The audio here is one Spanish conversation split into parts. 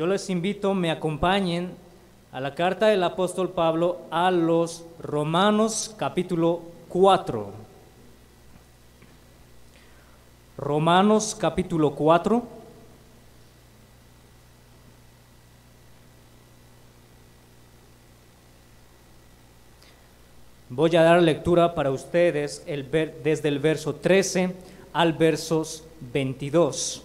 yo les invito, me acompañen a la carta del apóstol Pablo a los Romanos capítulo 4. Romanos capítulo 4. Voy a dar lectura para ustedes desde el verso 13 al versos 22.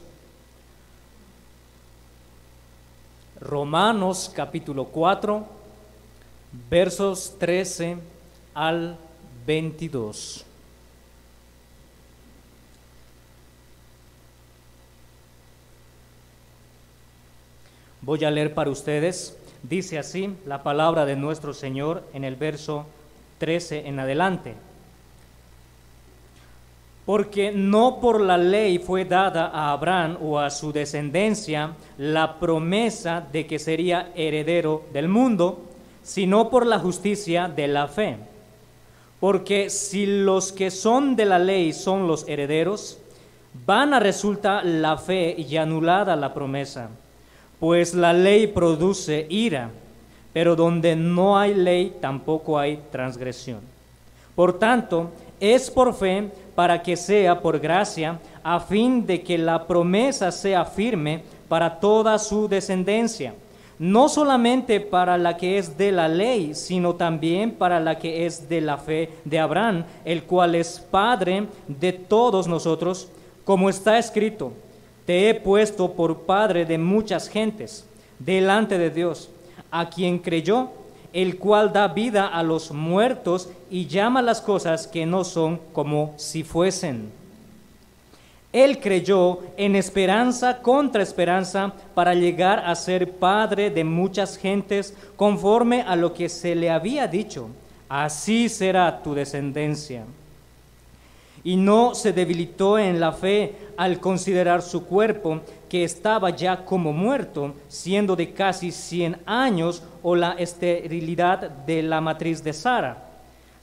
Romanos capítulo 4, versos 13 al 22. Voy a leer para ustedes. Dice así la palabra de nuestro Señor en el verso 13 en adelante. Porque no por la ley fue dada a Abraham o a su descendencia la promesa de que sería heredero del mundo, sino por la justicia de la fe. Porque si los que son de la ley son los herederos, vana resulta la fe y anulada la promesa. Pues la ley produce ira, pero donde no hay ley tampoco hay transgresión. Por tanto, es por fe para que sea por gracia, a fin de que la promesa sea firme para toda su descendencia, no solamente para la que es de la ley, sino también para la que es de la fe de Abraham, el cual es Padre de todos nosotros, como está escrito: te he puesto por padre de muchas gentes delante de Dios, a quien creyó, el cual da vida a los muertos y llama las cosas que no son como si fuesen. Él creyó en esperanza contra esperanza para llegar a ser padre de muchas gentes, conforme a lo que se le había dicho: así será tu descendencia. Y no se debilitó en la fe al considerar su cuerpo, que estaba ya como muerto, siendo de casi 100 años, o la esterilidad de la matriz de Sara.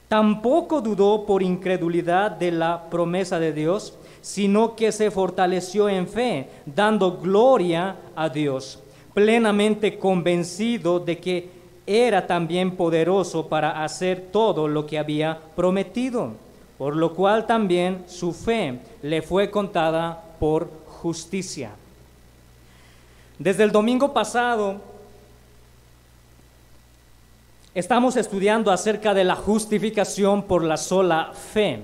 Tampoco dudó por incredulidad de la promesa de Dios, sino que se fortaleció en fe, dando gloria a Dios, plenamente convencido de que era también poderoso para hacer todo lo que había prometido, por lo cual también su fe le fue contada por justicia. Desde el domingo pasado estamos estudiando acerca de la justificación por la sola fe.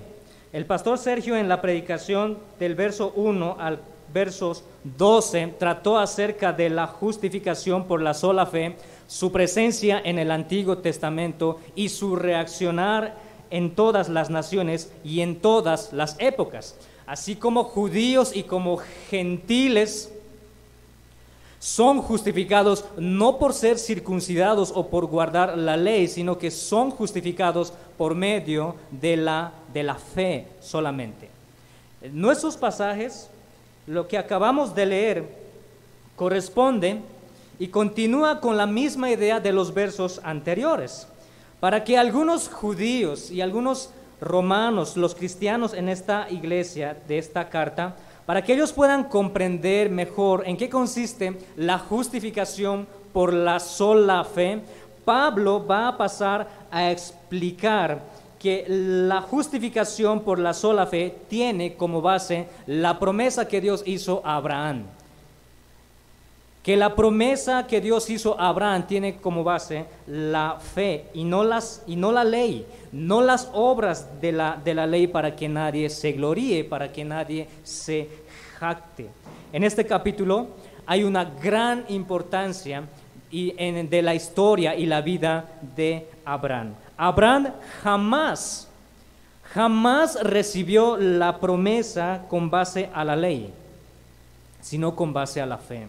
El pastor Sergio, en la predicación del verso 1 al versos 12, trató acerca de la justificación por la sola fe, su presencia en el Antiguo Testamento y su reaccionar en todas las naciones y en todas las épocas, así como judíos y como gentiles son justificados no por ser circuncidados o por guardar la ley, sino que son justificados por medio de la fe solamente. En nuestros pasajes, lo que acabamos de leer corresponde y continúa con la misma idea de los versos anteriores, para que algunos judíos y algunos romanos, los cristianos en esta iglesia de esta carta, para que ellos puedan comprender mejor en qué consiste la justificación por la sola fe, Pablo va a pasar a explicar que la justificación por la sola fe tiene como base la promesa que Dios hizo a Abraham. Que la promesa que Dios hizo a Abraham tiene como base la fe y no la ley, no las obras de la ley, para que nadie se gloríe, para que nadie se jacte. En este capítulo hay una gran importancia de la historia y la vida de Abraham. Abraham jamás recibió la promesa con base a la ley, sino con base a la fe.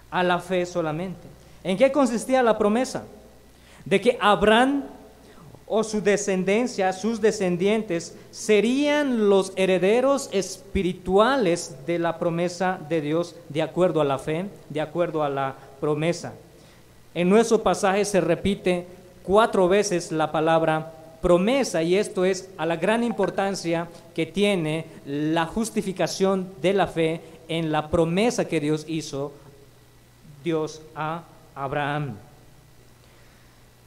A la fe solamente. ¿En qué consistía la promesa? De que Abraham o su descendencia, sus descendientes, serían los herederos espirituales de la promesa de Dios, de acuerdo a la fe, de acuerdo a la promesa. En nuestro pasaje se repite 4 veces la palabra promesa, y esto es a la gran importancia que tiene la justificación de la fe en la promesa que Dios hizo Dios a Abraham.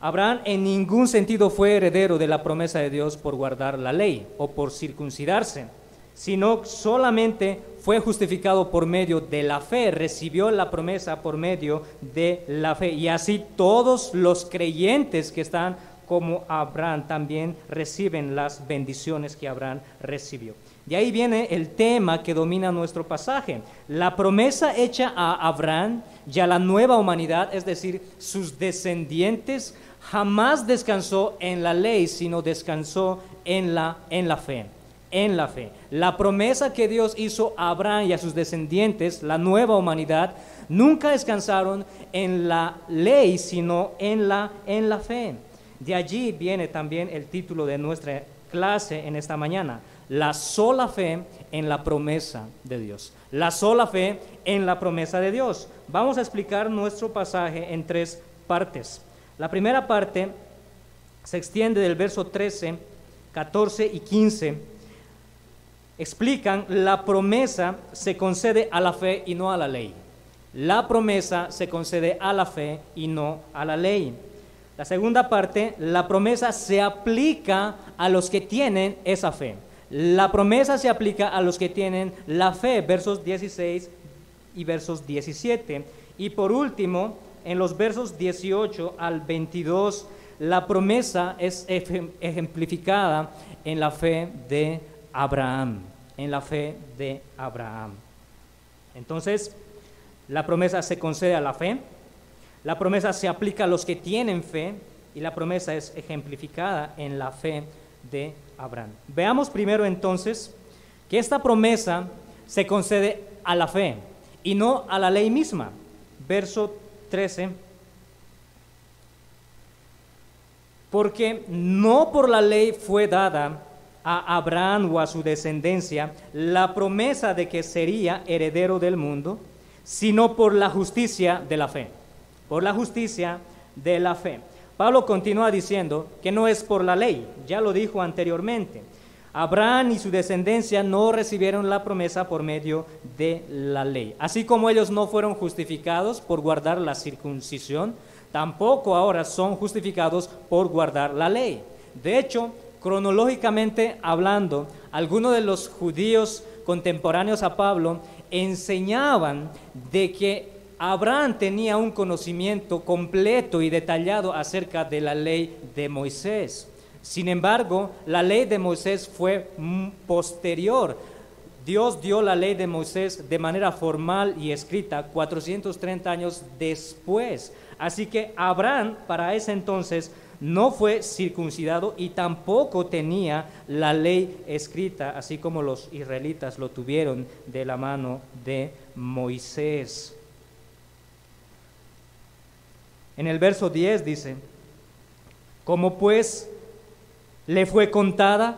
Abraham en ningún sentido fue heredero de la promesa de Dios por guardar la ley o por circuncidarse, sino solamente fue justificado por medio de la fe, recibió la promesa por medio de la fe. Y así todos los creyentes que están como Abraham también reciben las bendiciones que Abraham recibió. De ahí viene el tema que domina nuestro pasaje. La promesa hecha a Abraham y a la nueva humanidad, es decir, sus descendientes, jamás descansó en la ley, sino descansó en la fe. En la fe. La promesa que Dios hizo a Abraham y a sus descendientes, la nueva humanidad, nunca descansaron en la ley, sino en la fe. De allí viene también el título de nuestra clase en esta mañana: la sola fe en la promesa de Dios. La sola fe en la promesa de Dios. Vamos a explicar nuestro pasaje en 3 partes. La primera parte se extiende del verso 13, 14 y 15. Explican: la promesa se concede a la fe y no a la ley. La promesa se concede a la fe y no a la ley. La segunda parte: la promesa se aplica a los que tienen esa fe. La promesa se aplica a los que tienen la fe, versos 16 y versos 17. Y por último, en los versos 18 al 22, la promesa es ejemplificada en la fe de Abraham, en la fe de Abraham. Entonces, la promesa se concede a la fe, la promesa se aplica a los que tienen fe y la promesa es ejemplificada en la fe de Abraham. Veamos primero entonces que esta promesa se concede a la fe y no a la ley misma. Verso 13: porque no por la ley fue dada a Abraham o a su descendencia la promesa de que sería heredero del mundo, sino por la justicia de la fe. Por la justicia de la fe. Pablo continúa diciendo que no es por la ley, ya lo dijo anteriormente. Abraham y su descendencia no recibieron la promesa por medio de la ley. Así como ellos no fueron justificados por guardar la circuncisión, tampoco ahora son justificados por guardar la ley. De hecho, cronológicamente hablando, algunos de los judíos contemporáneos a Pablo enseñaban de que Abraham tenía un conocimiento completo y detallado acerca de la ley de Moisés. Sin embargo, la ley de Moisés fue posterior. Dios dio la ley de Moisés de manera formal y escrita 430 años después. Así que Abraham para ese entonces no fue circuncidado y tampoco tenía la ley escrita, así como los israelitas lo tuvieron de la mano de Moisés. En el verso 10 dice: ¿cómo pues le fue contada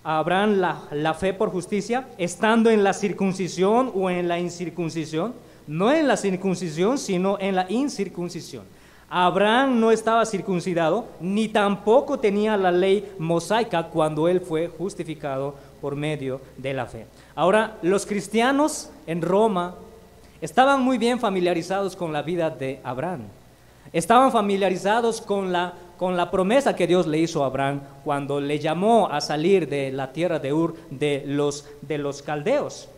a Abraham la fe por justicia, estando en la circuncisión o en la incircuncisión? No en la circuncisión, sino en la incircuncisión. Abraham no estaba circuncidado, ni tampoco tenía la ley mosaica cuando él fue justificado por medio de la fe. Ahora, los cristianos en Roma estaban muy bien familiarizados con la vida de Abraham. Estaban familiarizados con la promesa que Dios le hizo a Abraham cuando le llamó a salir de la tierra de Ur de los caldeos.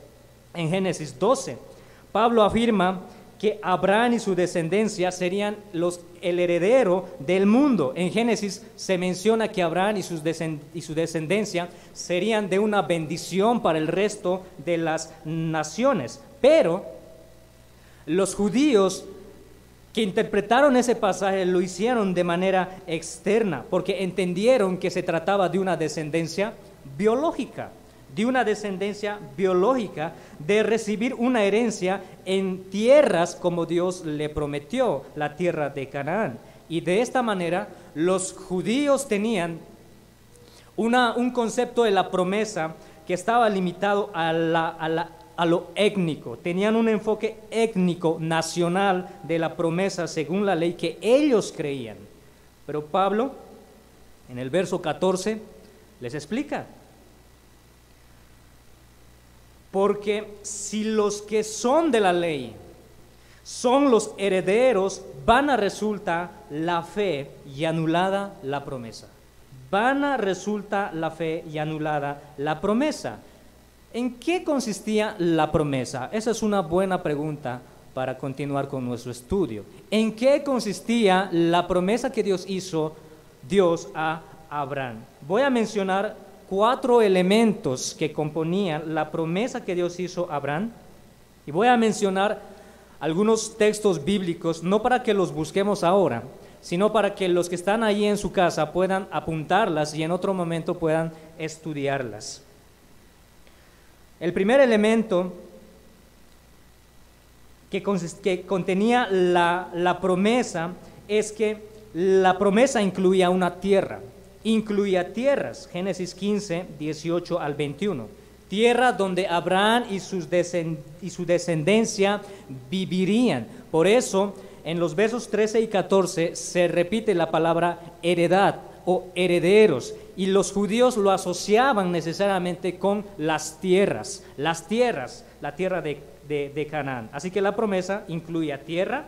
En Génesis 12, Pablo afirma que Abraham y su descendencia serían el heredero del mundo. En Génesis se menciona que Abraham y su descendencia serían de una bendición para el resto de las naciones. Pero los judíos que interpretaron ese pasaje lo hicieron de manera externa, porque entendieron que se trataba de una descendencia biológica, de recibir una herencia en tierras como Dios le prometió, la tierra de Canaán. Y de esta manera los judíos tenían un concepto de la promesa que estaba limitado a lo étnico. Tenían un enfoque étnico, nacional de la promesa según la ley que ellos creían. Pero Pablo, en el verso 14, les explica: porque si los que son de la ley son los herederos, vana resulta la fe y anulada la promesa. Vana resulta la fe y anulada la promesa. ¿En qué consistía la promesa? Esa es una buena pregunta para continuar con nuestro estudio. ¿En qué consistía la promesa que Dios hizo a Abraham? Voy a mencionar 4 elementos que componían la promesa que Dios hizo a Abraham, y voy a mencionar algunos textos bíblicos, no para que los busquemos ahora, sino para que los que están ahí en su casa puedan apuntarlas y en otro momento puedan estudiarlas. El primer elemento que contenía la promesa es que la promesa incluía una tierra, incluía tierras, Génesis 15, 18 al 21, tierra donde Abraham y su descendencia vivirían. Por eso, en los versos 13 y 14 se repite la palabra heredad o herederos, y los judíos lo asociaban necesariamente con las tierras, la tierra de Canaán. Así que la promesa incluía tierra.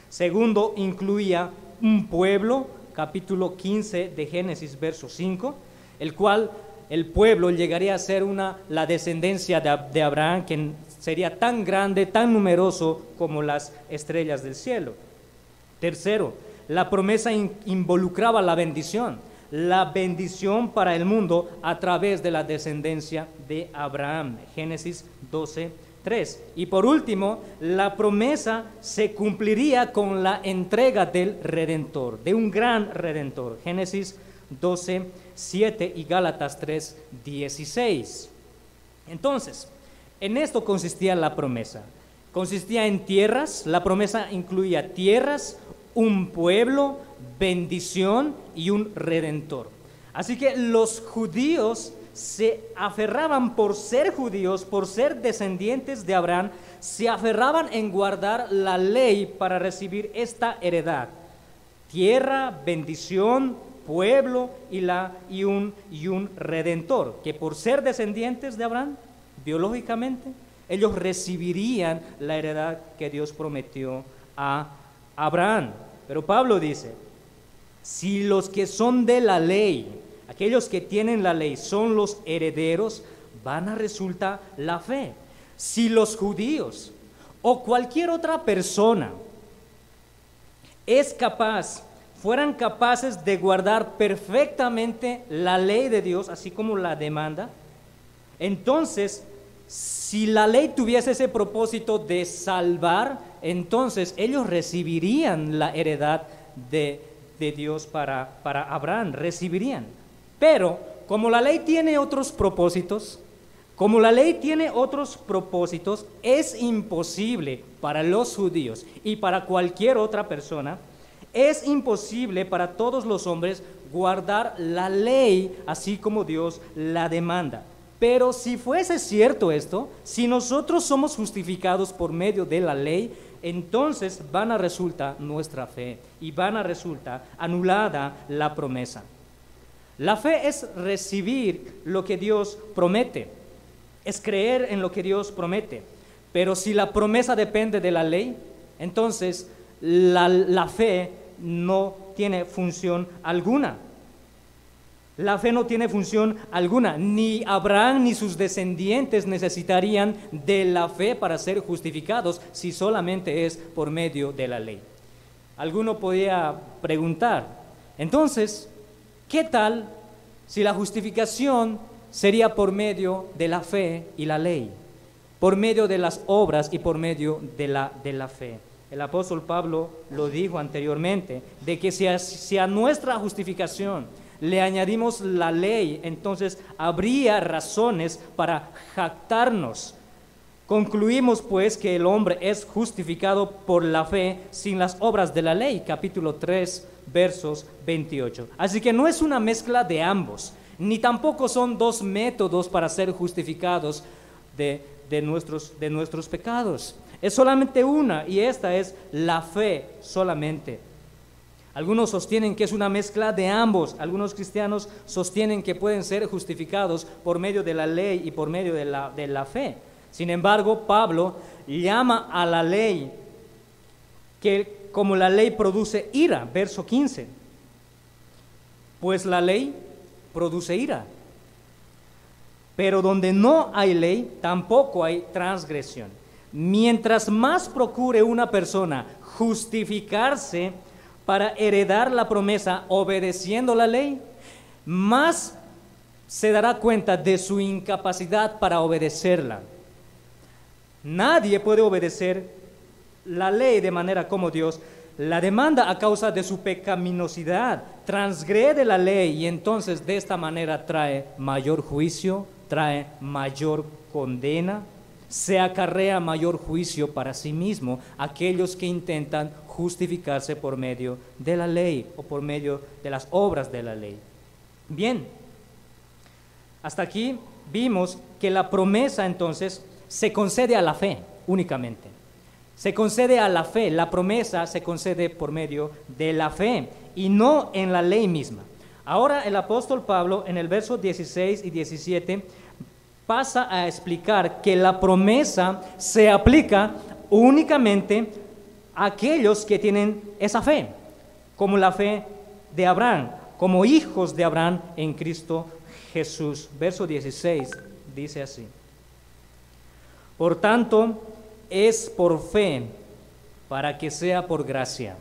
Segundo, incluía un pueblo, capítulo 15 de Génesis, verso 5, el cual el pueblo llegaría a ser la descendencia de Abraham, que sería tan grande, tan numeroso como las estrellas del cielo. Tercero, la promesa involucraba la bendición para el mundo a través de la descendencia de Abraham, Génesis 12, 3. Y por último, la promesa se cumpliría con la entrega del Redentor, de un gran Redentor, Génesis 12, 7 y Gálatas 3, 16. Entonces, en esto consistía la promesa. Consistía en tierras, la promesa incluía tierras, un pueblo, bendición y un redentor. Así que los judíos se aferraban, por ser judíos, por ser descendientes de Abraham, se aferraban en guardar la ley para recibir esta heredad: tierra, bendición, pueblo y un redentor, que por ser descendientes de Abraham, biológicamente, ellos recibirían la heredad que Dios prometió a Abraham. Pero Pablo dice, si los que son de la ley, aquellos que tienen la ley, son los herederos, vana resulta la fe. Si los judíos o cualquier otra persona fueran capaces de guardar perfectamente la ley de Dios, así como la demanda, entonces, si la ley tuviese ese propósito de salvar, entonces ellos recibirían la heredad de Dios para Abraham, recibirían. Pero como la ley tiene otros propósitos, es imposible para los judíos y para cualquier otra persona, es imposible para todos los hombres guardar la ley así como Dios la demanda. Pero si fuese cierto esto, si nosotros somos justificados por medio de la ley, entonces vana resulta nuestra fe y vana resulta anulada la promesa. La fe es recibir lo que Dios promete, es creer en lo que Dios promete. Pero si la promesa depende de la ley, entonces la fe no tiene función alguna. La fe no tiene función alguna. Ni Abraham ni sus descendientes necesitarían de la fe para ser justificados si solamente es por medio de la ley. Alguno podría preguntar, entonces, ¿qué tal si la justificación sería por medio de la fe y la ley? Por medio de las obras y por medio de la fe. El apóstol Pablo lo dijo anteriormente, de que si a nuestra justificación le añadimos la ley, entonces habría razones para jactarnos. Concluimos pues que el hombre es justificado por la fe sin las obras de la ley, capítulo 3, versos 28. Así que no es una mezcla de ambos, ni tampoco son dos métodos para ser justificados de nuestros pecados. Es solamente una, y esta es la fe solamente. Algunos sostienen que es una mezcla de ambos. Algunos cristianos sostienen que pueden ser justificados por medio de la ley y por medio de la fe. Sin embargo, Pablo llama a la ley que como la ley produce ira, verso 15, pues la ley produce ira. Pero donde no hay ley, tampoco hay transgresión. Mientras más procure una persona justificarse para heredar la promesa obedeciendo la ley, más se dará cuenta de su incapacidad para obedecerla. Nadie puede obedecer la ley de manera como Dios la demanda a causa de su pecaminosidad, transgrede la ley y entonces de esta manera trae mayor juicio, trae mayor condena, se acarrea mayor juicio para sí mismo aquellos que intentan justificarse por medio de la ley o por medio de las obras de la ley. Bien, hasta aquí vimos que la promesa entonces se concede a la fe únicamente. Se concede a la fe, la promesa se concede por medio de la fe y no en la ley misma. Ahora el apóstol Pablo en el verso 16 y 17 pasa a explicar que la promesa se aplica únicamente a aquellos que tienen esa fe, como la fe de Abraham, como hijos de Abraham en Cristo Jesús. Verso 16 dice así: por tanto, es por fe, para que sea por gracia,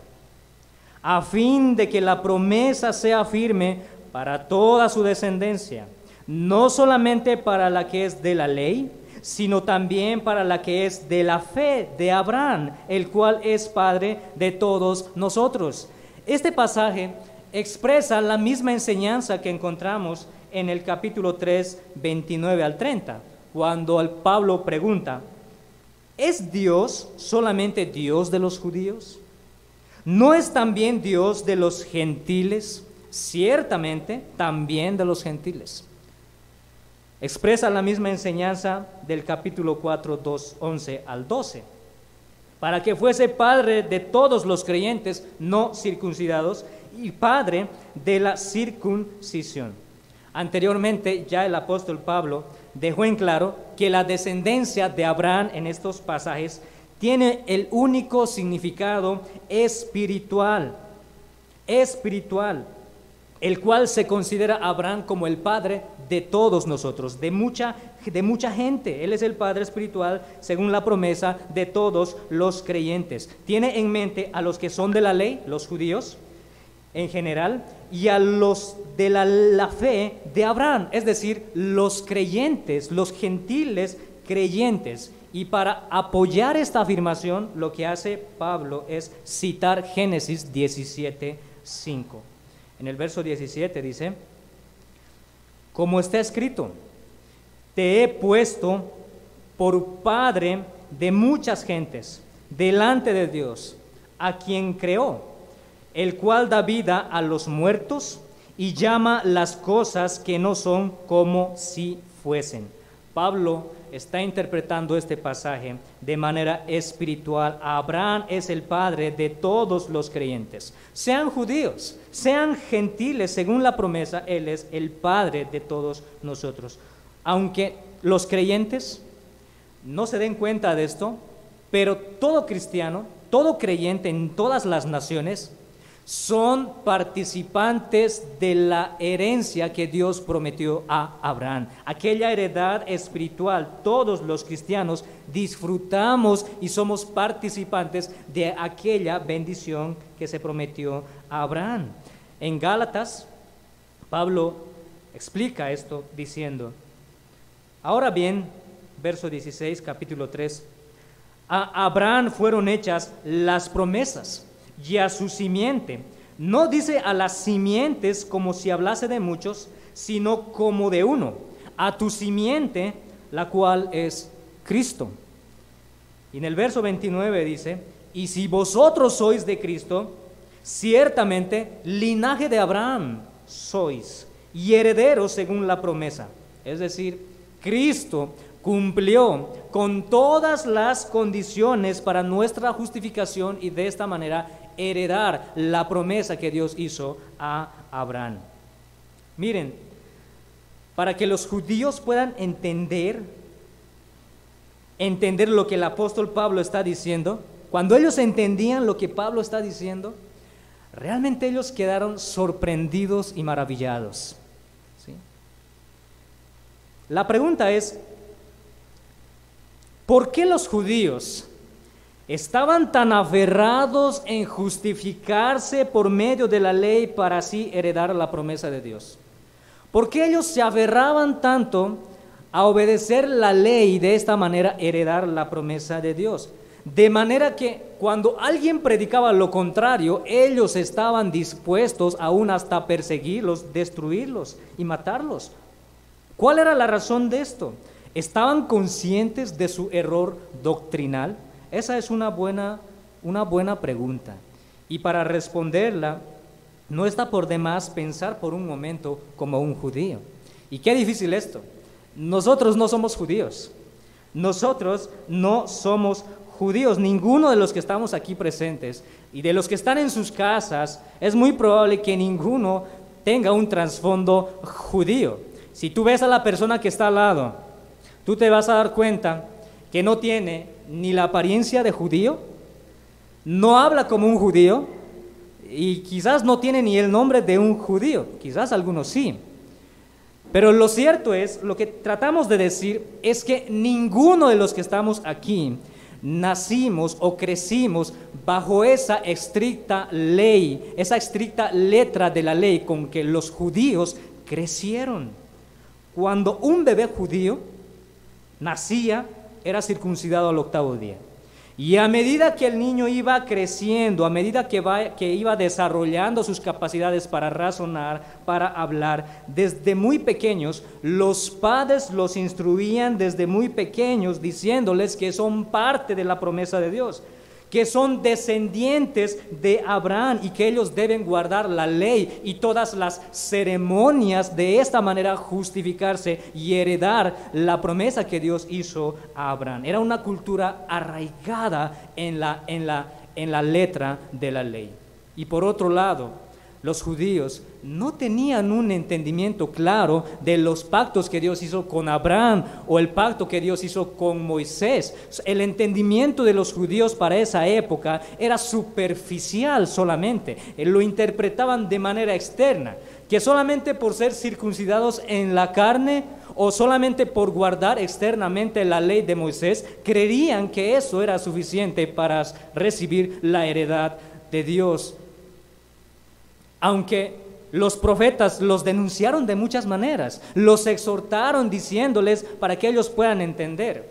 a fin de que la promesa sea firme para toda su descendencia, no solamente para la que es de la ley, sino también para la que es de la fe de Abraham, el cual es Padre de todos nosotros. Este pasaje expresa la misma enseñanza que encontramos en el capítulo 3, 29 al 30, cuando el Pablo pregunta: ¿es Dios solamente Dios de los judíos? ¿No es también Dios de los gentiles? Ciertamente, también de los gentiles. Expresa la misma enseñanza del capítulo 4, 11 al 12. Para que fuese Padre de todos los creyentes no circuncidados y Padre de la circuncisión. Anteriormente, ya el apóstol Pablo dejó en claro que la descendencia de Abraham en estos pasajes tiene el único significado espiritual, el cual se considera a Abraham como el padre de todos nosotros, de mucha gente. Él es el padre espiritual, según la promesa, de todos los creyentes. Tiene en mente a los que son de la ley, los judíos en general, y a los de la fe de Abraham, es decir, los creyentes, los gentiles creyentes. Y para apoyar esta afirmación, lo que hace Pablo es citar Génesis 17:5. En el verso 17 dice: como está escrito, te he puesto por padre de muchas gentes delante de Dios, a quien creó, el cual da vida a los muertos y llama las cosas que no son como si fuesen. Pablo está interpretando este pasaje de manera espiritual. Abraham es el padre de todos los creyentes, sean judíos, sean gentiles, según la promesa, Él es el padre de todos nosotros. Aunque los creyentes no se den cuenta de esto, pero todo cristiano, todo creyente en todas las naciones, son participantes de la herencia que Dios prometió a Abraham. Aquella heredad espiritual, todos los cristianos disfrutamos y somos participantes de aquella bendición que se prometió a Abraham. En Gálatas, Pablo explica esto diciendo: ahora bien, verso 16, capítulo 3, a Abraham fueron hechas las promesas, y a su simiente. No dice a las simientes como si hablase de muchos, sino como de uno, a tu simiente, la cual es Cristo. Y en el verso 29 dice: y si vosotros sois de Cristo, ciertamente linaje de Abraham sois, y herederos según la promesa. Es decir, Cristo cumplió con todas las condiciones para nuestra justificación y de esta manera heredar la promesa que Dios hizo a Abraham. Miren, para que los judíos puedan entender lo que el apóstol Pablo está diciendo, cuando ellos entendían lo que Pablo está diciendo, realmente ellos quedaron sorprendidos y maravillados, ¿sí? La pregunta es, ¿por qué los judíos estaban tan aferrados en justificarse por medio de la ley para así heredar la promesa de Dios? ¿Por qué ellos se aferraban tanto a obedecer la ley y de esta manera heredar la promesa de Dios? De manera que cuando alguien predicaba lo contrario, ellos estaban dispuestos aún hasta perseguirlos, destruirlos y matarlos. ¿Cuál era la razón de esto? ¿Estaban conscientes de su error doctrinal? Esa es una buena pregunta. Y para responderla, no está por demás pensar por un momento como un judío. Y qué difícil esto. Nosotros no somos judíos. Nosotros no somos judíos. Ninguno de los que estamos aquí presentes y de los que están en sus casas, es muy probable que ninguno tenga un trasfondo judío. Si tú ves a la persona que está al lado, tú te vas a dar cuenta que no tiene ni la apariencia de judío, no habla como un judío y quizás no tiene ni el nombre de un judío, quizás algunos sí. Pero lo cierto es, lo que tratamos de decir es que ninguno de los que estamos aquí nacimos o crecimos bajo esa estricta ley, esa estricta letra de la ley con que los judíos crecieron. Cuando un bebé judío nacía, era circuncidado al 8º día. Y a medida que el niño iba creciendo, a medida que iba desarrollando sus capacidades para razonar, para hablar, desde muy pequeños, los padres los instruían desde muy pequeños, diciéndoles que son parte de la promesa de Dios, que son descendientes de Abraham y que ellos deben guardar la ley y todas las ceremonias, de esta manera justificarse y heredar la promesa que Dios hizo a Abraham. Era una cultura arraigada en la letra de la ley. Y por otro lado, los judíos no tenían un entendimiento claro de los pactos que Dios hizo con Abraham o el pacto que Dios hizo con Moisés. El entendimiento de los judíos para esa época era superficial solamente. Lo interpretaban de manera externa, que solamente por ser circuncidados en la carne o solamente por guardar externamente la ley de Moisés, creían que eso era suficiente para recibir la heredad de Dios. Aunque los profetas los denunciaron de muchas maneras, los exhortaron diciéndoles para que ellos puedan entender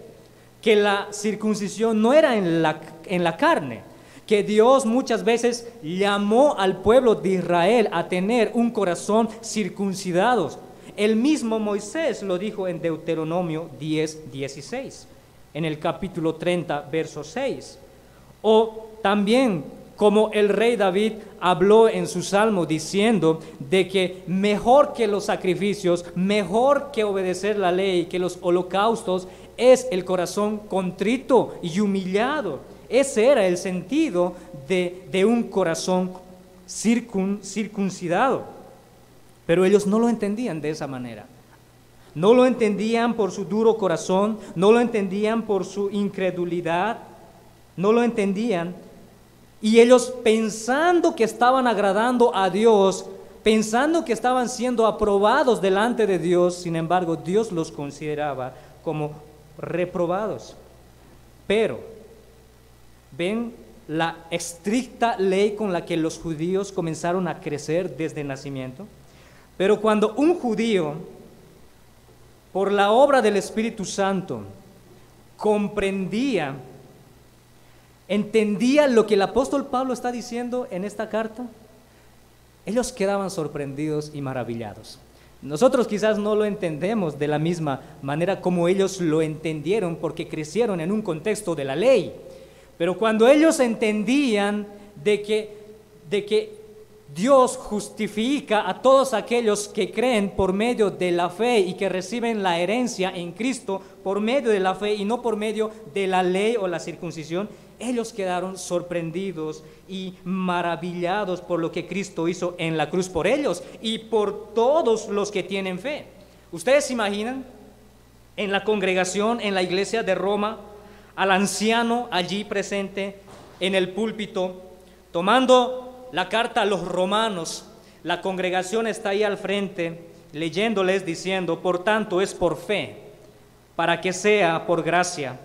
que la circuncisión no era en la carne, que Dios muchas veces llamó al pueblo de Israel a tener un corazón circuncidado. El mismo Moisés lo dijo en Deuteronomio 10:16, en el capítulo 30, verso 6. O también como el rey David habló en su salmo diciendo de que mejor que los sacrificios, mejor que obedecer la ley, que los holocaustos, es el corazón contrito y humillado. Ese era el sentido de un corazón circuncidado. Pero ellos no lo entendían de esa manera. No lo entendían por su duro corazón, no lo entendían por su incredulidad, no lo entendían. Y ellos, pensando que estaban agradando a Dios, pensando que estaban siendo aprobados delante de Dios, sin embargo, Dios los consideraba como reprobados. Pero, ¿ven la estricta ley con la que los judíos comenzaron a crecer desde el nacimiento? Pero cuando un judío, por la obra del Espíritu Santo, entendía lo que el apóstol Pablo está diciendo en esta carta, ellos quedaban sorprendidos y maravillados. Nosotros quizás no lo entendemos de la misma manera como ellos lo entendieron, porque crecieron en un contexto de la ley. Pero cuando ellos entendían de que Dios justifica a todos aquellos que creen por medio de la fe y que reciben la herencia en Cristo por medio de la fe y no por medio de la ley o la circuncisión, ellos quedaron sorprendidos y maravillados por lo que Cristo hizo en la cruz por ellos y por todos los que tienen fe. ¿Ustedes se imaginan en la congregación, en la iglesia de Roma, al anciano allí presente, en el púlpito, tomando la carta a los romanos. La congregación está ahí al frente, leyéndoles, diciendo: por tanto es por fe, para que sea por gracia,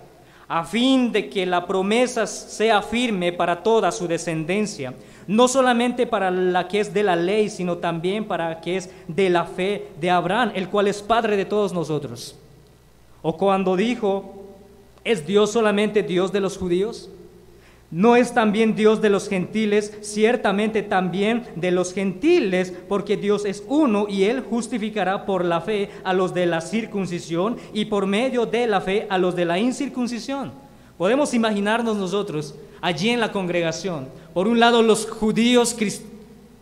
a fin de que la promesa sea firme para toda su descendencia, no solamente para la que es de la ley, sino también para la que es de la fe de Abraham, el cual es padre de todos nosotros. O cuando dijo: ¿es Dios solamente Dios de los judíos? ¿No es también Dios de los gentiles? Ciertamente también de los gentiles, porque Dios es uno y Él justificará por la fe a los de la circuncisión y por medio de la fe a los de la incircuncisión. Podemos imaginarnos nosotros allí en la congregación, por un lado los judíos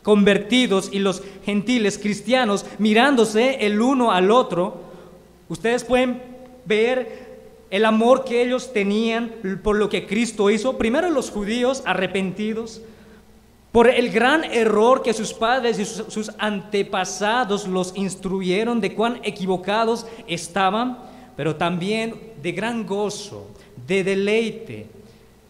convertidos y los gentiles cristianos mirándose el uno al otro. Ustedes pueden ver el amor que ellos tenían por lo que Cristo hizo. Primero los judíos arrepentidos por el gran error que sus padres y sus antepasados los instruyeron de cuán equivocados estaban, pero también de gran gozo, de deleite,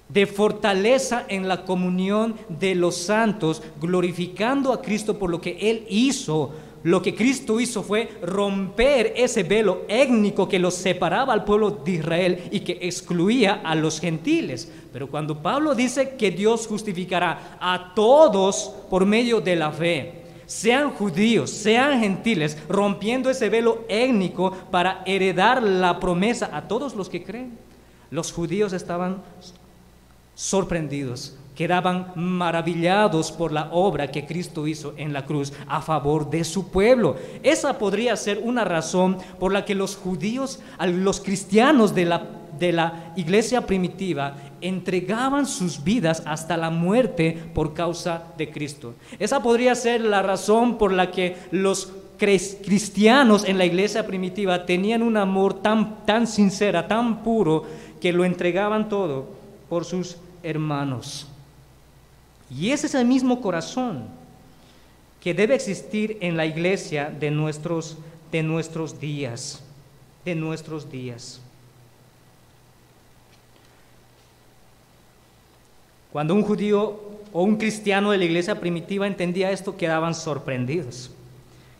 de fortaleza en la comunión de los santos, glorificando a Cristo por lo que Él hizo. Lo que Cristo hizo fue romper ese velo étnico que los separaba al pueblo de Israel y que excluía a los gentiles. Pero cuando Pablo dice que Dios justificará a todos por medio de la fe, sean judíos, sean gentiles, rompiendo ese velo étnico para heredar la promesa a todos los que creen, los judíos estaban sorprendidos, quedaban maravillados por la obra que Cristo hizo en la cruz a favor de su pueblo. Esa podría ser una razón por la que los judíos, los cristianos de la iglesia primitiva, entregaban sus vidas hasta la muerte por causa de Cristo. Esa podría ser la razón por la que los cristianos en la iglesia primitiva tenían un amor tan sincero, tan puro, que lo entregaban todo por sus hermanos. Y ese es el mismo corazón que debe existir en la iglesia de nuestros días. Cuando un judío o un cristiano de la iglesia primitiva entendía esto, quedaban sorprendidos,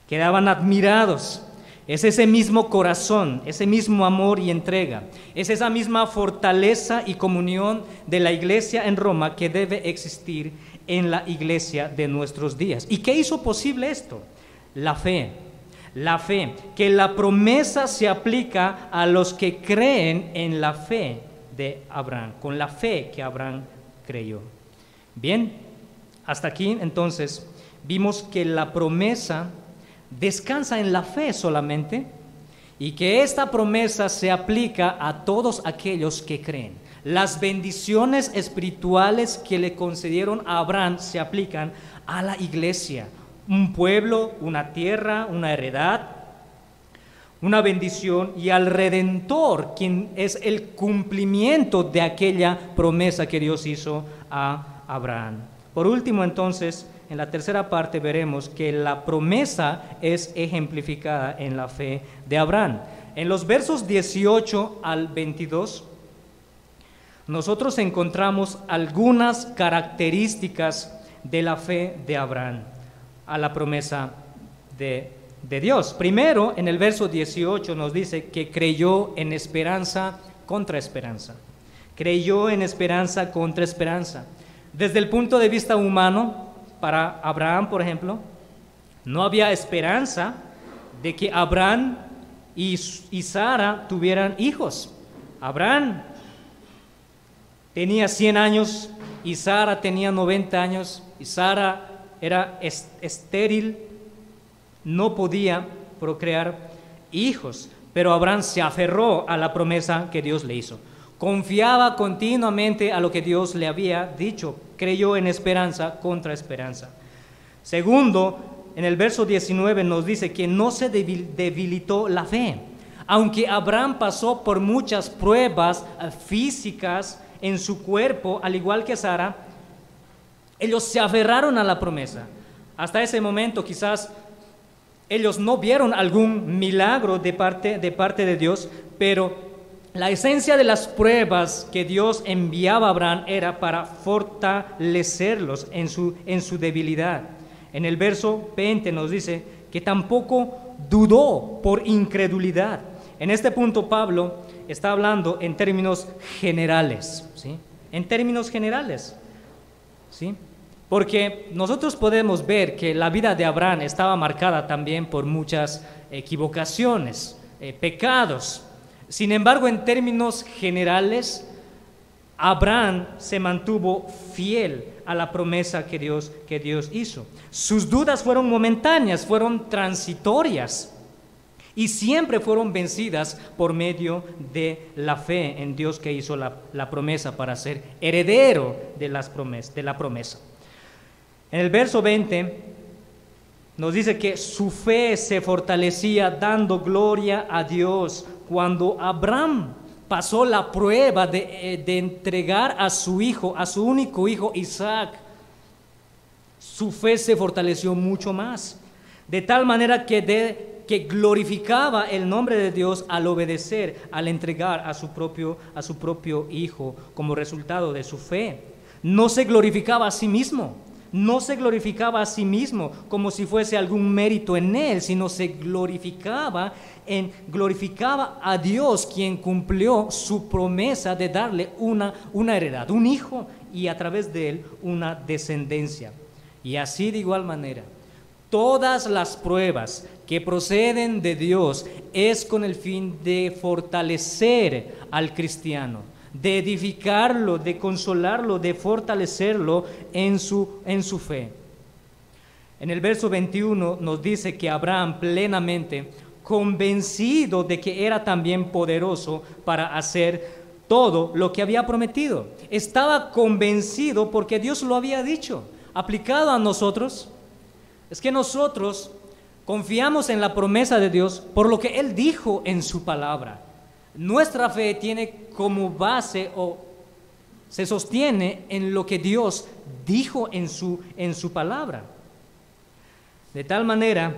quedaban admirados. Es ese mismo corazón, ese mismo amor y entrega, es esa misma fortaleza y comunión de la iglesia en Roma que debe existir en la iglesia de nuestros días. ¿Y qué hizo posible esto? La fe, que la promesa se aplica a los que creen en la fe de Abraham, con la fe que Abraham creyó. Bien, hasta aquí entonces vimos que la promesa descansa en la fe solamente y que esta promesa se aplica a todos aquellos que creen. Las bendiciones espirituales que le concedieron a Abraham se aplican a la iglesia, un pueblo, una tierra, una heredad, una bendición, y al Redentor, quien es el cumplimiento de aquella promesa que Dios hizo a Abraham. Por último, entonces, en la tercera parte veremos que la promesa es ejemplificada en la fe de Abraham. En los versos 18 al 22, nosotros encontramos algunas características de la fe de Abraham a la promesa de Dios. Primero, en el verso 18 nos dice que creyó en esperanza contra esperanza. Creyó en esperanza contra esperanza. Desde el punto de vista humano, para Abraham, por ejemplo, no había esperanza de que Abraham y Sara tuvieran hijos. Abraham tenía 100 años y Sara tenía 90 años, y Sara era estéril, no podía procrear hijos, pero Abraham se aferró a la promesa que Dios le hizo. Confiaba continuamente a lo que Dios le había dicho, creyó en esperanza contra esperanza. Segundo, en el verso 19 nos dice que no se debilitó la fe. Aunque Abraham pasó por muchas pruebas físicas en su cuerpo, al igual que Sara, ellos se aferraron a la promesa. Hasta ese momento quizás ellos no vieron algún milagro de parte de Dios, pero La esencia de las pruebas que Dios enviaba a Abraham era para fortalecerlos en su debilidad. En el verso 20 nos dice que tampoco dudó por incredulidad. En este punto Pablo está hablando en términos generales, ¿sí? En términos generales, ¿sí? Porque nosotros podemos ver que la vida de Abraham estaba marcada también por muchas equivocaciones, pecados. Sin embargo, en términos generales, Abraham se mantuvo fiel a la promesa que Dios hizo. Sus dudas fueron momentáneas, fueron transitorias y siempre fueron vencidas por medio de la fe en Dios que hizo la promesa para ser heredero de la promesa. En el verso 20 nos dice que su fe se fortalecía dando gloria a Dios. Cuando Abraham pasó la prueba de entregar a su hijo, a su único hijo Isaac, su fe se fortaleció mucho más, de tal manera que glorificaba el nombre de Dios al obedecer, al entregar a su propio hijo como resultado de su fe. No se glorificaba a sí mismo. No se glorificaba a sí mismo como si fuese algún mérito en él, sino se glorificaba a Dios, quien cumplió su promesa de darle una heredad, un hijo, y a través de él una descendencia. Y así de igual manera, todas las pruebas que proceden de Dios es con el fin de fortalecer al cristiano, de edificarlo, de consolarlo, de fortalecerlo en su fe. En el verso 21 nos dice que Abraham, plenamente convencido de que era también poderoso para hacer todo lo que había prometido, estaba convencido porque Dios lo había dicho. Aplicado a nosotros, es que nosotros confiamos en la promesa de Dios por lo que Él dijo en su palabra. Nuestra fe tiene como base o se sostiene en lo que Dios dijo en su palabra. De tal manera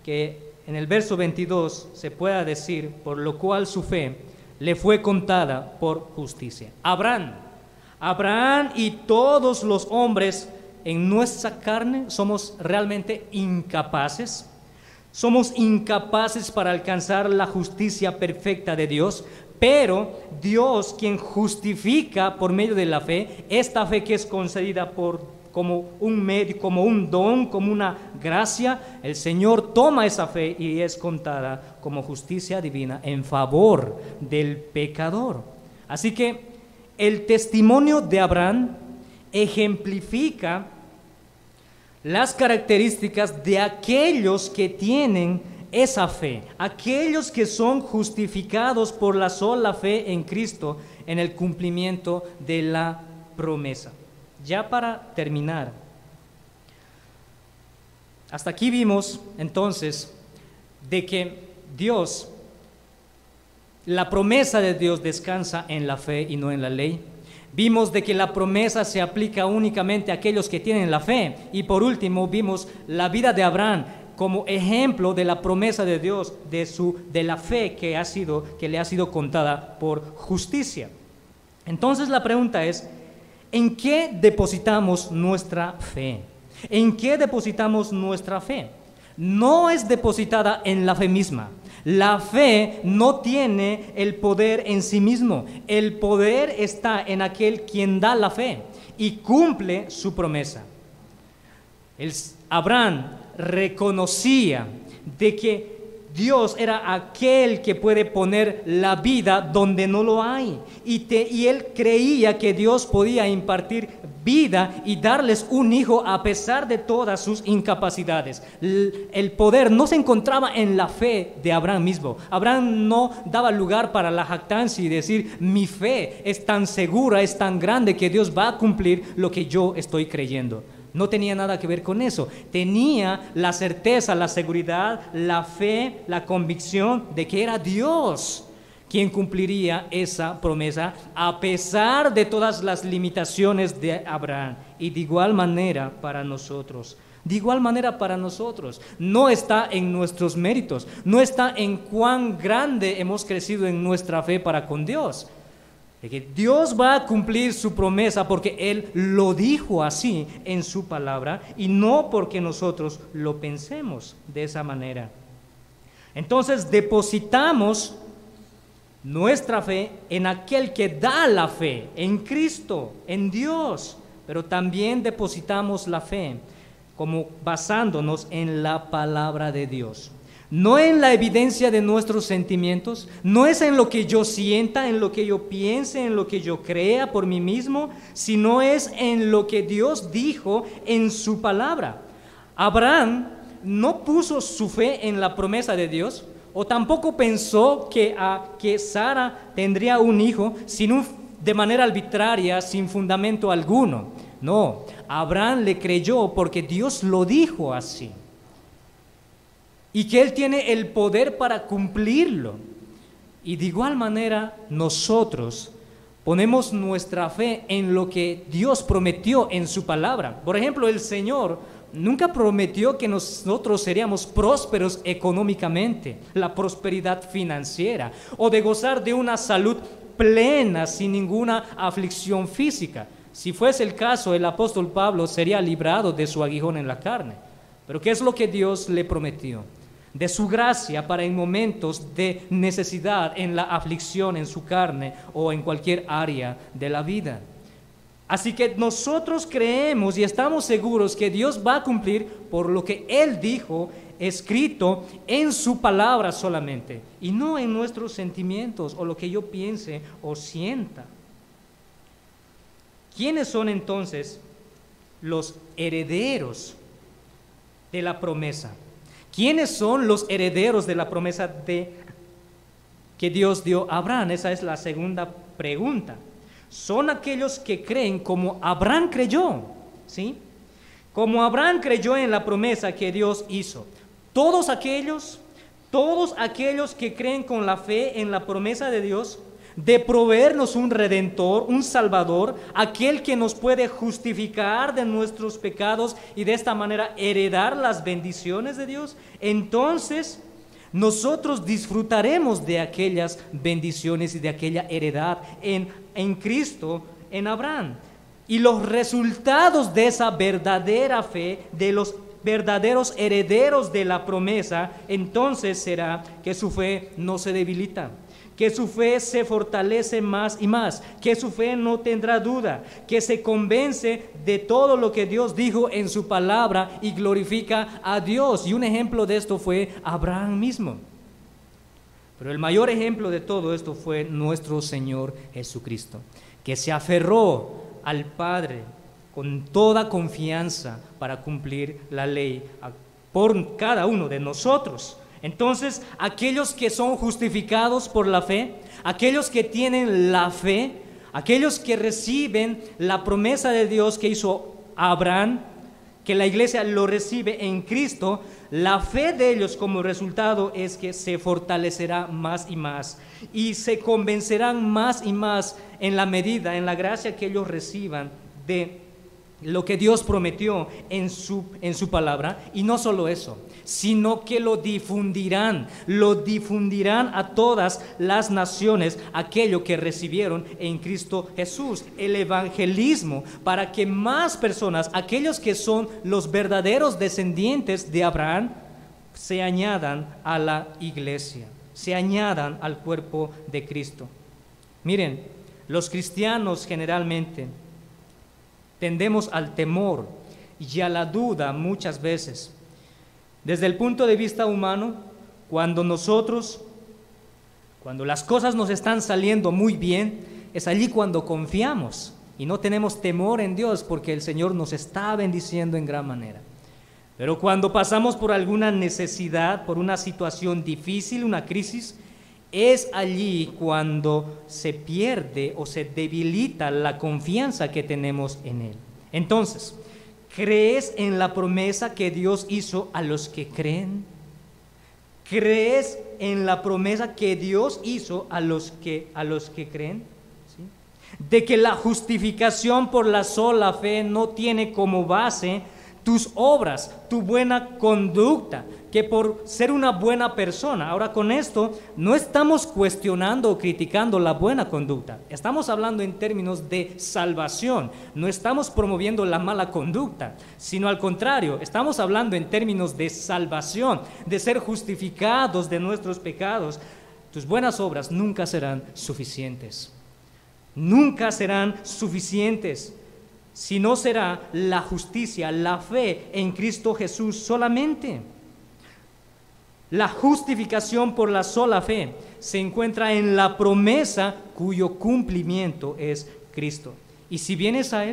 que en el verso 22 se pueda decir, por lo cual su fe le fue contada por justicia. Abraham y todos los hombres en nuestra carne somos realmente incapaces. Somos incapaces para alcanzar la justicia perfecta de Dios, pero Dios, quien justifica por medio de la fe, esta fe que es concedida como un medio, como un don, como una gracia, el Señor toma esa fe y es contada como justicia divina en favor del pecador. Así que el testimonio de Abraham ejemplifica las características de aquellos que tienen esa fe, aquellos que son justificados por la sola fe en Cristo en el cumplimiento de la promesa. Ya para terminar, hasta aquí vimos entonces de que la promesa de Dios descansa en la fe y no en la ley. Vimos de que la promesa se aplica únicamente a aquellos que tienen la fe. Y por último vimos la vida de Abraham como ejemplo de la promesa de Dios, de la fe que le ha sido contada por justicia. Entonces la pregunta es, ¿en qué depositamos nuestra fe? ¿En qué depositamos nuestra fe? No es depositada en la fe misma. La fe no tiene el poder en sí mismo. El poder está en aquel quien da la fe y cumple su promesa. Abraham reconocía de que Dios era aquel que puede poner la vida donde no lo hay. Y él creía que Dios podía impartir vida y darles un hijo a pesar de todas sus incapacidades. El poder no se encontraba en la fe de Abraham mismo. Abraham no daba lugar para la jactancia y decir, mi fe es tan segura, es tan grande que Dios va a cumplir lo que yo estoy creyendo. No tenía nada que ver con eso. Tenía la certeza, la seguridad, la fe, la convicción de que era Dios quien cumpliría esa promesa a pesar de todas las limitaciones de Abraham. Y de igual manera para nosotros, De igual manera para nosotros, no está en nuestros méritos, no está en cuán grande hemos crecido en nuestra fe para con Dios. De que Dios va a cumplir su promesa porque Él lo dijo así en su palabra y no porque nosotros lo pensemos de esa manera. Entonces depositamos nuestra fe en aquel que da la fe, en Cristo, en Dios, pero también depositamos la fe como basándonos en la palabra de Dios. No en la evidencia de nuestros sentimientos, no es en lo que yo sienta, en lo que yo piense, en lo que yo crea por mí mismo, sino es en lo que Dios dijo en su palabra. Abraham no puso su fe en la promesa de Dios, o tampoco pensó que Sara tendría un hijo de manera arbitraria, sin fundamento alguno. No, Abraham le creyó porque Dios lo dijo así. Y que Él tiene el poder para cumplirlo. Y de igual manera nosotros ponemos nuestra fe en lo que Dios prometió en su palabra. Por ejemplo, el Señor nunca prometió que nosotros seríamos prósperos económicamente, la prosperidad financiera, o de gozar de una salud plena sin ninguna aflicción física. Si fuese el caso, el apóstol Pablo sería librado de su aguijón en la carne. Pero ¿qué es lo que Dios le prometió? De su gracia para en momentos de necesidad, en la aflicción, en su carne o en cualquier área de la vida. Así que nosotros creemos y estamos seguros que Dios va a cumplir por lo que Él dijo, escrito en su palabra solamente, y no en nuestros sentimientos o lo que yo piense o sienta. ¿Quiénes son entonces los herederos de la promesa? ¿Quiénes son los herederos de la promesa que Dios dio a Abraham? Esa es la segunda pregunta. Son aquellos que creen como Abraham creyó, ¿sí? Como Abraham creyó en la promesa que Dios hizo. Todos aquellos que creen con la fe en la promesa de Dios de proveernos un redentor, un salvador, aquel que nos puede justificar de nuestros pecados y de esta manera heredar las bendiciones de Dios, entonces nosotros disfrutaremos de aquellas bendiciones y de aquella heredad en Cristo, en Abraham. Y los resultados de esa verdadera fe, de los verdaderos herederos de la promesa, entonces será que su fe no se debilita, que su fe se fortalece más y más, que su fe no tendrá duda, que se convence de todo lo que Dios dijo en su palabra y glorifica a Dios. Y un ejemplo de esto fue Abraham mismo. Pero el mayor ejemplo de todo esto fue nuestro Señor Jesucristo, que se aferró al Padre con toda confianza para cumplir la ley por cada uno de nosotros. Entonces, aquellos que son justificados por la fe, aquellos que tienen la fe, aquellos que reciben la promesa de Dios que hizo Abraham, que la iglesia lo recibe en Cristo, la fe de ellos como resultado es que se fortalecerá más y más y se convencerán más y más en la medida, en la gracia que ellos reciban de lo que Dios prometió en su palabra. Y no solo eso, sino que lo difundirán a todas las naciones aquello que recibieron en Cristo Jesús, el evangelismo, para que más personas, aquellos que son los verdaderos descendientes de Abraham, se añadan a la iglesia, se añadan al cuerpo de Cristo. Miren, los cristianos generalmente tendemos al temor y a la duda muchas veces. Desde el punto de vista humano, cuando las cosas nos están saliendo muy bien, es allí cuando confiamos y no tenemos temor en Dios porque el Señor nos está bendiciendo en gran manera. Pero cuando pasamos por alguna necesidad, por una situación difícil, una crisis, es allí cuando se pierde o se debilita la confianza que tenemos en Él. Entonces, ¿crees en la promesa que Dios hizo a los que creen? ¿Crees en la promesa que Dios hizo a los que creen? ¿Sí? De que la justificación por la sola fe no tiene como base tus obras, tu buena conducta, que por ser una buena persona. Ahora, con esto no estamos cuestionando o criticando la buena conducta, estamos hablando en términos de salvación, no estamos promoviendo la mala conducta, sino al contrario, estamos hablando en términos de salvación, de ser justificados de nuestros pecados. Tus buenas obras nunca serán suficientes, nunca serán suficientes. Si no, será la justicia, la fe en Cristo Jesús solamente. La justificación por la sola fe se encuentra en la promesa cuyo cumplimiento es Cristo. Y si vienes a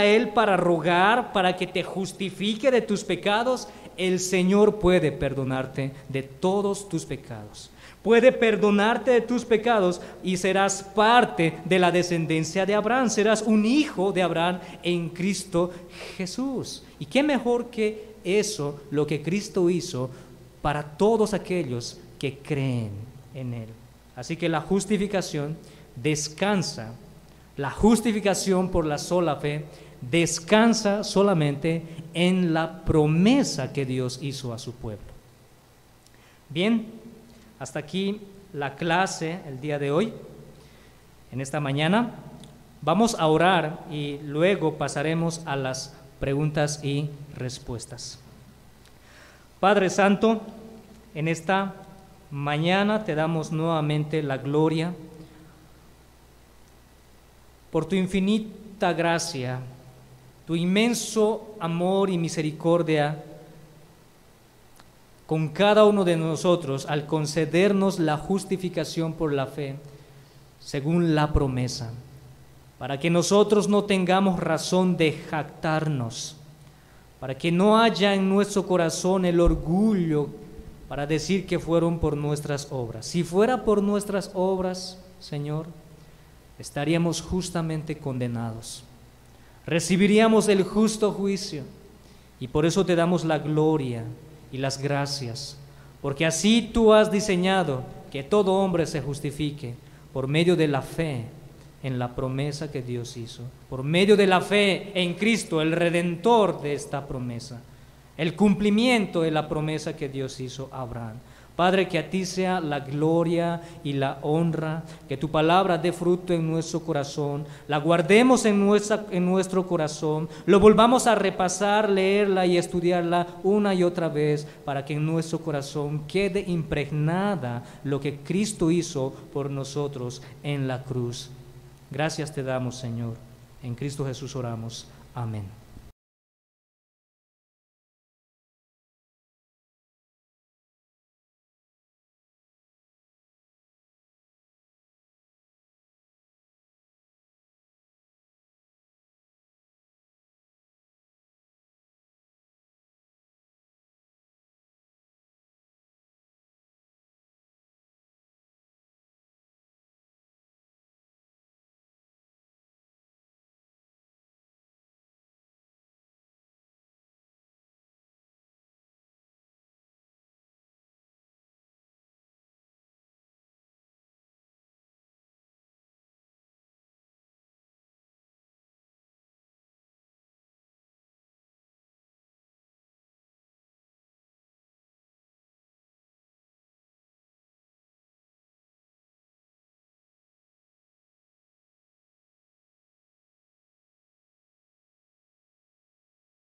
Él para rogar, para que te justifique de tus pecados, el Señor puede perdonarte de todos tus pecados. Puede perdonarte de tus pecados y serás parte de la descendencia de Abraham, serás un hijo de Abraham en Cristo Jesús. ¿Y qué mejor que eso, lo que Cristo hizo para todos aquellos que creen en Él? Así que la justificación descansa, la justificación por la sola fe descansa solamente en la promesa que Dios hizo a su pueblo. Bien, hasta aquí la clase el día de hoy. En esta mañana vamos a orar y luego pasaremos a las preguntas y respuestas. Padre Santo, en esta mañana te damos nuevamente la gloria por tu infinita gracia, tu inmenso amor y misericordia con cada uno de nosotros al concedernos la justificación por la fe según la promesa, para que nosotros no tengamos razón de jactarnos, para que no haya en nuestro corazón el orgullo para decir que fueron por nuestras obras. Si fuera por nuestras obras, Señor, estaríamos justamente condenados, recibiríamos el justo juicio, y por eso te damos la gloria y las gracias, porque así tú has diseñado que todo hombre se justifique por medio de la fe en la promesa que Dios hizo, por medio de la fe en Cristo, el Redentor de esta promesa, el cumplimiento de la promesa que Dios hizo a Abraham. Padre, que a ti sea la gloria y la honra, que tu palabra dé fruto en nuestro corazón, la guardemos en nuestro corazón, lo volvamos a repasar, leerla y estudiarla una y otra vez, para que en nuestro corazón quede impregnada lo que Cristo hizo por nosotros en la cruz. Gracias te damos, Señor. En Cristo Jesús oramos. Amén.